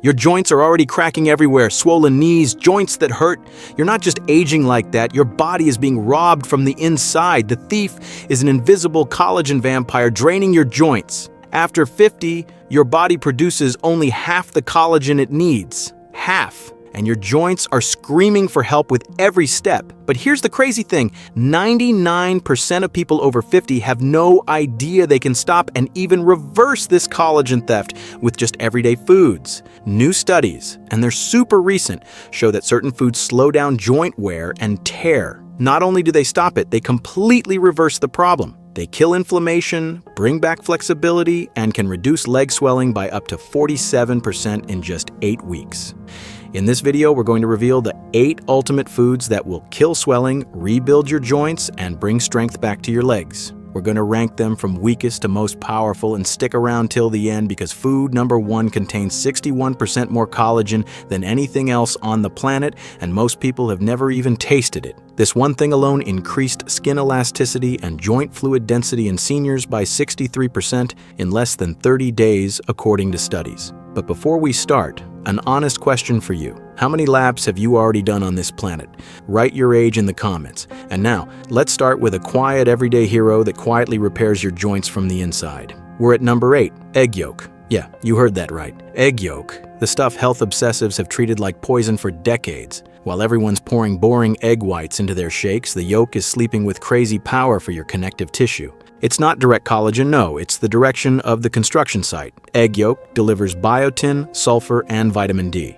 Your joints are already cracking everywhere, swollen knees, joints that hurt. You're not just aging like that, your body is being robbed from the inside. The thief is an invisible collagen vampire draining your joints. After 50, your body produces only half the collagen it needs. Half. And your joints are screaming for help with every step. But here's the crazy thing, 99% of people over 50 have no idea they can stop and even reverse this collagen theft with just everyday foods. New studies, and they're super recent, show that certain foods slow down joint wear and tear. Not only do they stop it, they completely reverse the problem. They kill inflammation, bring back flexibility, and can reduce leg swelling by up to 47% in just 8 weeks. In this video, we're going to reveal the 8 ultimate foods that will kill swelling, rebuild your joints, and bring strength back to your legs. We're going to rank them from weakest to most powerful and stick around till the end because food number 1 contains 61% more collagen than anything else on the planet, and most people have never even tasted it. This one thing alone increased skin elasticity and joint fluid density in seniors by 63% in less than 30 days, according to studies. But before we start, an honest question for you. How many laps have you already done on this planet? Write your age in the comments. And now, let's start with a quiet everyday hero that quietly repairs your joints from the inside. We're at number 8, egg yolk. Yeah, you heard that right. Egg yolk. The stuff health obsessives have treated like poison for decades. While everyone's pouring boring egg whites into their shakes, the yolk is sleeping with crazy power for your connective tissue. It's not direct collagen, no, it's the direction of the construction site. Egg yolk delivers biotin, sulfur, and vitamin D.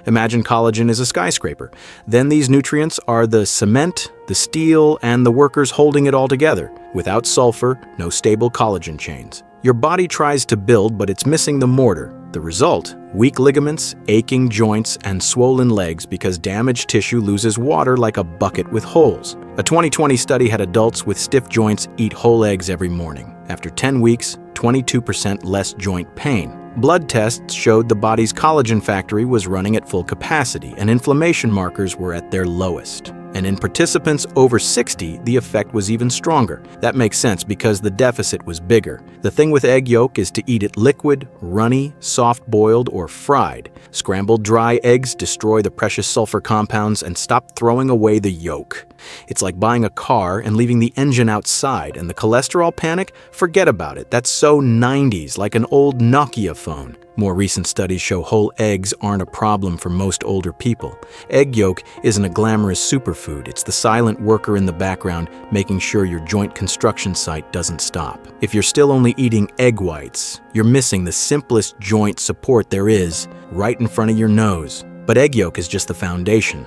Imagine collagen is a skyscraper. Then these nutrients are the cement, the steel, and the workers holding it all together. Without sulfur, no stable collagen chains. Your body tries to build, but it's missing the mortar. The result? Weak ligaments, aching joints, and swollen legs because damaged tissue loses water like a bucket with holes. A 2020 study had adults with stiff joints eat whole eggs every morning. After 10 weeks, 22% less joint pain. Blood tests showed the body's collagen factory was running at full capacity, and inflammation markers were at their lowest. And in participants over 60, the effect was even stronger. That makes sense because the deficit was bigger. The thing with egg yolk is to eat it liquid, runny, soft-boiled, or fried. Scrambled dry eggs destroy the precious sulfur compounds and stop throwing away the yolk. It's like buying a car and leaving the engine outside, and the cholesterol panic? Forget about it. That's so 90s, like an old Nokia phone. More recent studies show whole eggs aren't a problem for most older people. Egg yolk isn't a glamorous superfood. It's the silent worker in the background making sure your joint construction site doesn't stop. If you're still only eating egg whites, you're missing the simplest joint support there is, right in front of your nose. But egg yolk is just the foundation.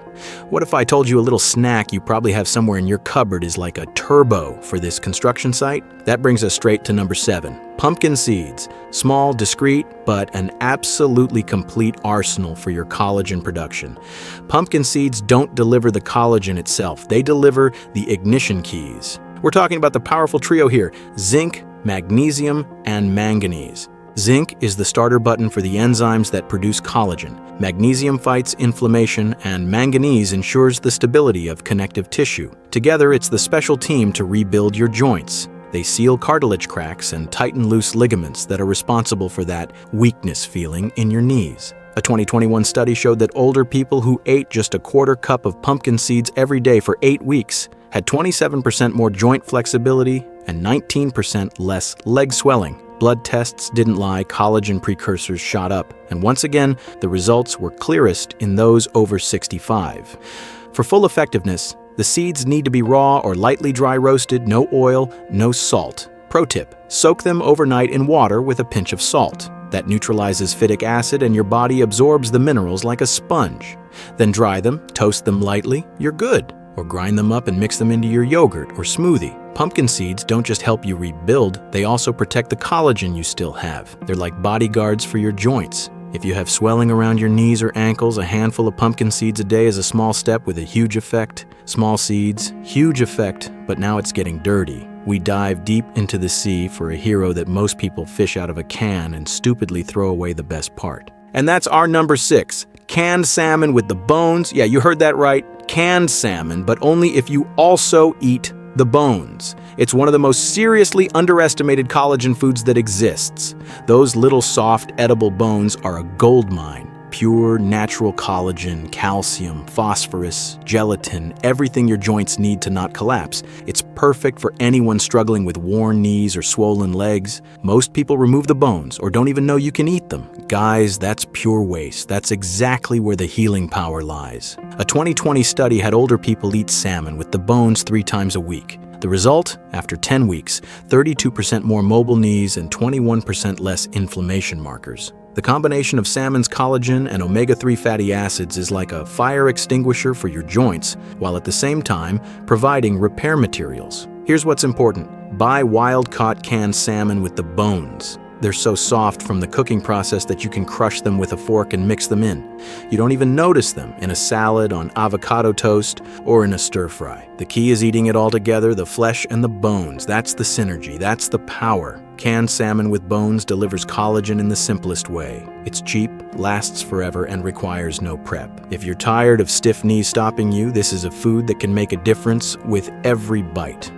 What if I told you a little snack you probably have somewhere in your cupboard is like a turbo for this construction site? That brings us straight to number 7. Pumpkin seeds. Small, discreet, but an absolutely complete arsenal for your collagen production. Pumpkin seeds don't deliver the collagen itself. They deliver the ignition keys. We're talking about the powerful trio here: zinc, magnesium, and manganese. Zinc is the starter button for the enzymes that produce collagen. Magnesium fights inflammation, and manganese ensures the stability of connective tissue. Together, it's the special team to rebuild your joints. They seal cartilage cracks and tighten loose ligaments that are responsible for that weakness feeling in your knees. A 2021 study showed that older people who ate just a quarter cup of pumpkin seeds every day for 8 weeks had 27% more joint flexibility and 19% less leg swelling. Blood tests didn't lie, collagen precursors shot up, and once again, the results were clearest in those over 65. For full effectiveness, the seeds need to be raw or lightly dry roasted, no oil, no salt. Pro tip: soak them overnight in water with a pinch of salt. That neutralizes phytic acid and your body absorbs the minerals like a sponge. Then dry them, toast them lightly, you're good. Or grind them up and mix them into your yogurt or smoothie. Pumpkin seeds don't just help you rebuild, they also protect the collagen you still have. They're like bodyguards for your joints. If you have swelling around your knees or ankles, a handful of pumpkin seeds a day is a small step with a huge effect. Small seeds, huge effect, but now it's getting dirty. We dive deep into the sea for a hero that most people fish out of a can and stupidly throw away the best part. And that's our number 6. Canned salmon with the bones. Yeah, you heard that right. Canned salmon, but only if you also eat the bones. It's one of the most seriously underestimated collagen foods that exists. Those little soft, edible bones are a gold mine. pure, natural collagen, calcium, phosphorus, gelatin, everything your joints need to not collapse. It's perfect for anyone struggling with worn knees or swollen legs. Most people remove the bones or don't even know you can eat them. Guys, that's pure waste. That's exactly where the healing power lies. A 2020 study had older people eat salmon with the bones 3 times a week. The result? After 10 weeks, 32% more mobile knees and 21% less inflammation markers. The combination of salmon's collagen and omega-3 fatty acids is like a fire extinguisher for your joints, while at the same time providing repair materials. Here's what's important. Buy wild-caught canned salmon with the bones. They're so soft from the cooking process that you can crush them with a fork and mix them in. You don't even notice them in a salad, on avocado toast, or in a stir-fry. The key is eating it all together, the flesh and the bones. That's the synergy. That's the power. Canned salmon with bones delivers collagen in the simplest way. It's cheap, lasts forever, and requires no prep. If you're tired of stiff knees stopping you, this is a food that can make a difference with every bite.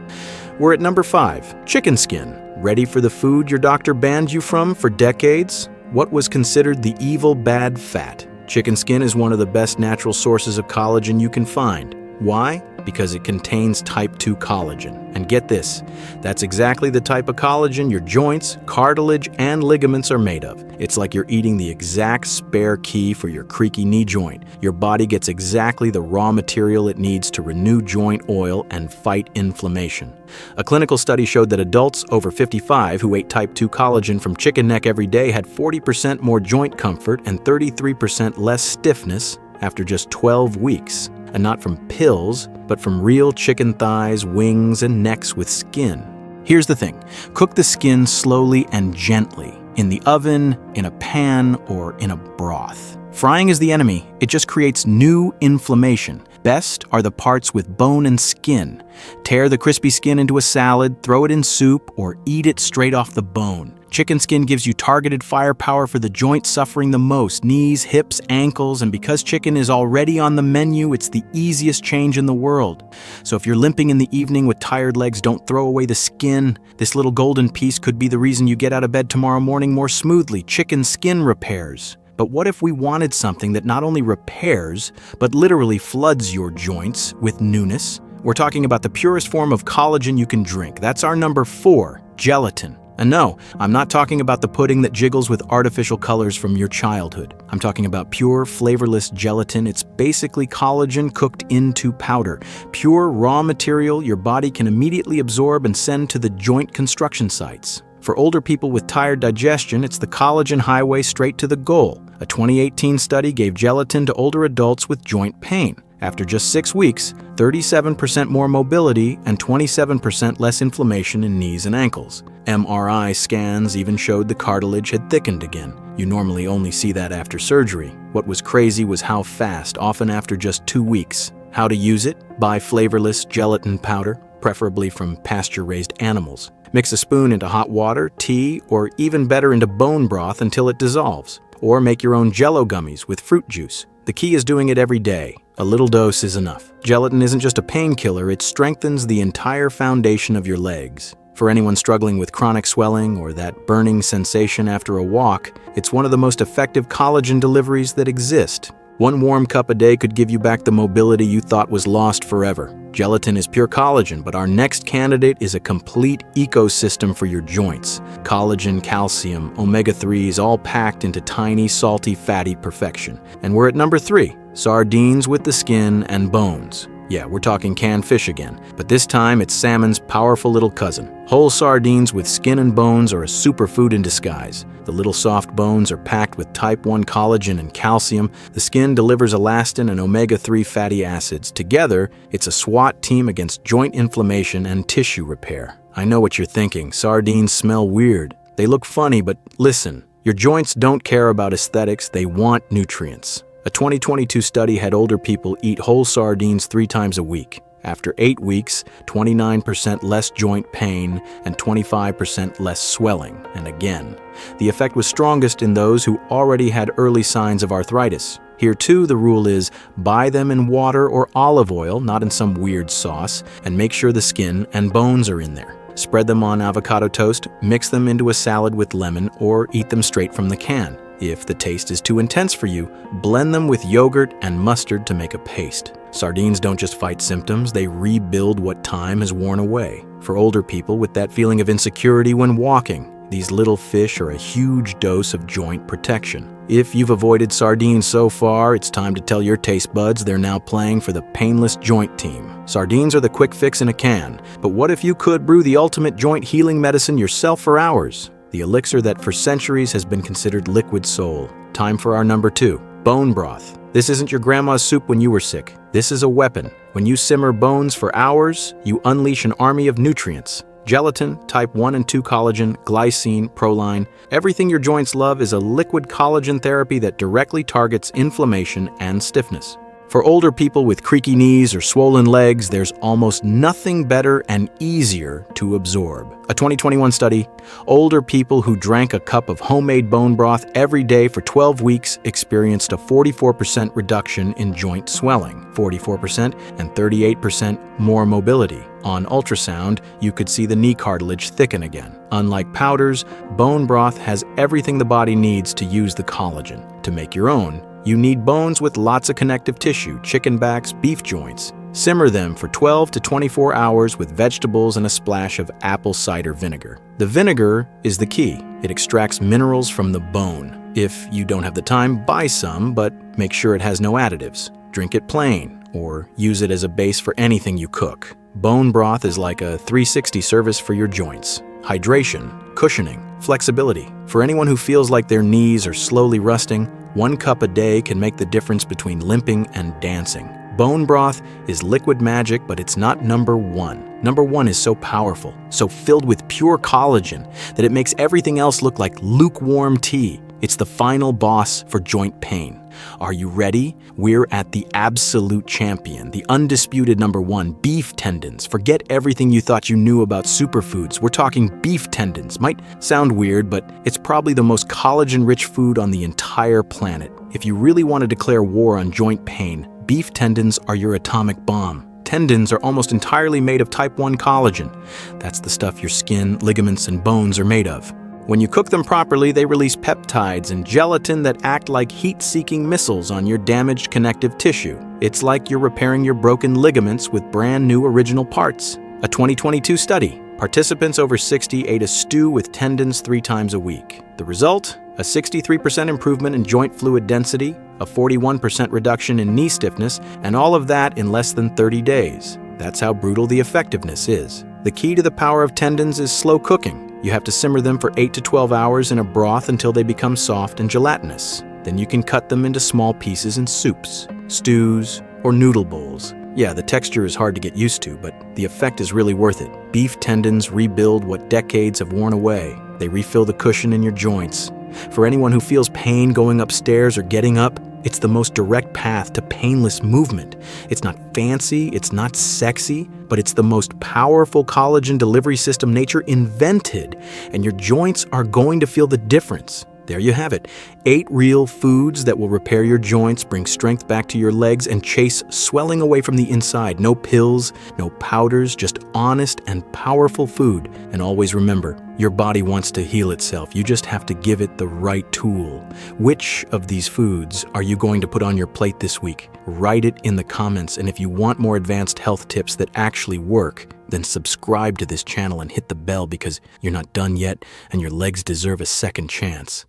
We're at number 5, chicken skin. Ready for the food your doctor banned you from for decades? What was considered the evil bad fat? Chicken skin is one of the best natural sources of collagen you can find. Why? Because it contains type 2 collagen. And get this, that's exactly the type of collagen your joints, cartilage, and ligaments are made of. It's like you're eating the exact spare key for your creaky knee joint. Your body gets exactly the raw material it needs to renew joint oil and fight inflammation. A clinical study showed that adults over 55 who ate type 2 collagen from chicken neck every day had 40% more joint comfort and 33% less stiffness after just 12 weeks. And not from pills, but from real chicken thighs, wings, and necks with skin. Here's the thing. Cook the skin slowly and gently, in the oven, in a pan, or in a broth. Frying is the enemy. It just creates new inflammation. Best are the parts with bone and skin. Tear the crispy skin into a salad, throw it in soup, or eat it straight off the bone. Chicken skin gives you targeted firepower for the joints suffering the most, knees, hips, ankles, and because chicken is already on the menu, it's the easiest change in the world. So if you're limping in the evening with tired legs, don't throw away the skin. This little golden piece could be the reason you get out of bed tomorrow morning more smoothly. Chicken skin repairs. But what if we wanted something that not only repairs, but literally floods your joints with newness? We're talking about the purest form of collagen you can drink. That's our number 4, gelatin. And no, I'm not talking about the pudding that jiggles with artificial colors from your childhood. I'm talking about pure, flavorless gelatin. It's basically collagen cooked into powder. Pure, raw material your body can immediately absorb and send to the joint construction sites. For older people with tired digestion, it's the collagen highway straight to the goal. A 2018 study gave gelatin to older adults with joint pain. After just 6 weeks, 37% more mobility and 27% less inflammation in knees and ankles. MRI scans even showed the cartilage had thickened again. You normally only see that after surgery. What was crazy was how fast, often after just 2 weeks. How to use it? Buy flavorless gelatin powder, preferably from pasture-raised animals. Mix a spoon into hot water, tea, or even better into bone broth until it dissolves. Or make your own Jell-O gummies with fruit juice. The key is doing it every day. A little dose is enough. Gelatin isn't just a painkiller, it strengthens the entire foundation of your legs. For anyone struggling with chronic swelling or that burning sensation after a walk, it's one of the most effective collagen deliveries that exist. 1 warm cup a day could give you back the mobility you thought was lost forever. Gelatin is pure collagen, but our next candidate is a complete ecosystem for your joints. Collagen, calcium, omega-3s, all packed into tiny, salty, fatty perfection. And we're at number 3, sardines with the skin and bones. Yeah, we're talking canned fish again, but this time it's salmon's powerful little cousin. Whole sardines with skin and bones are a superfood in disguise. The little soft bones are packed with type 1 collagen and calcium. The skin delivers elastin and omega-3 fatty acids. Together, it's a SWAT team against joint inflammation and tissue repair. I know what you're thinking. Sardines smell weird. They look funny, but listen, your joints don't care about aesthetics, they want nutrients. A 2022 study had older people eat whole sardines 3 times a week. After 8 weeks, 29% less joint pain and 25% less swelling. And again, the effect was strongest in those who already had early signs of arthritis. Here too, the rule is buy them in water or olive oil, not in some weird sauce, and make sure the skin and bones are in there. Spread them on avocado toast, mix them into a salad with lemon, or eat them straight from the can. If the taste is too intense for you, blend them with yogurt and mustard to make a paste. Sardines don't just fight symptoms, they rebuild what time has worn away. For older people with that feeling of insecurity when walking, these little fish are a huge dose of joint protection. If you've avoided sardines so far, it's time to tell your taste buds they're now playing for the painless joint team. Sardines are the quick fix in a can, but what if you could brew the ultimate joint healing medicine yourself for hours? The elixir that for centuries has been considered liquid soul. Time for our number 2, bone broth. This isn't your grandma's soup when you were sick. This is a weapon. When you simmer bones for hours, you unleash an army of nutrients. Gelatin, type 1 and 2 collagen, glycine, proline. Everything your joints love is a liquid collagen therapy that directly targets inflammation and stiffness. For older people with creaky knees or swollen legs, there's almost nothing better and easier to absorb. A 2021 study, older people who drank a cup of homemade bone broth every day for 12 weeks experienced a 44% reduction in joint swelling, 44% and 38% more mobility. On ultrasound, you could see the knee cartilage thicken again. Unlike powders, bone broth has everything the body needs to use the collagen. To make your own, you need bones with lots of connective tissue, chicken backs, beef joints. Simmer them for 12 to 24 hours with vegetables and a splash of apple cider vinegar. The vinegar is the key. It extracts minerals from the bone. If you don't have the time, buy some, but make sure it has no additives. Drink it plain, or use it as a base for anything you cook. Bone broth is like a 360 service for your joints. Hydration, cushioning, flexibility. For anyone who feels like their knees are slowly rusting, 1 cup a day can make the difference between limping and dancing. Bone broth is liquid magic, but it's not number 1. Number 1 is so powerful, so filled with pure collagen, that it makes everything else look like lukewarm tea. It's the final boss for joint pain. Are you ready? We're at the absolute champion, the undisputed number 1, beef tendons. Forget everything you thought you knew about superfoods. We're talking beef tendons. Might sound weird, but it's probably the most collagen-rich food on the entire planet. If you really want to declare war on joint pain, beef tendons are your atomic bomb. Tendons are almost entirely made of type 1 collagen. That's the stuff your skin, ligaments, and bones are made of. When you cook them properly, they release peptides and gelatin that act like heat-seeking missiles on your damaged connective tissue. It's like you're repairing your broken ligaments with brand new original parts. A 2022 study. Participants over 60 ate a stew with tendons 3 times a week. The result? A 63% improvement in joint fluid density, a 41% reduction in knee stiffness, and all of that in less than 30 days. That's how brutal the effectiveness is. The key to the power of tendons is slow cooking. You have to simmer them for 8 to 12 hours in a broth until they become soft and gelatinous. Then you can cut them into small pieces in soups, stews, or noodle bowls. Yeah, the texture is hard to get used to, but the effect is really worth it. Beef tendons rebuild what decades have worn away. They refill the cushion in your joints. For anyone who feels pain going upstairs or getting up, it's the most direct path to painless movement. It's not fancy, it's not sexy, but it's the most powerful collagen delivery system nature invented, and your joints are going to feel the difference. There you have it. 8 real foods that will repair your joints, bring strength back to your legs, and chase swelling away from the inside. No pills, no powders, just honest and powerful food. And always remember, your body wants to heal itself. You just have to give it the right tool. Which of these foods are you going to put on your plate this week? Write it in the comments. And if you want more advanced health tips that actually work, then subscribe to this channel and hit the bell, because you're not done yet and your legs deserve a second chance.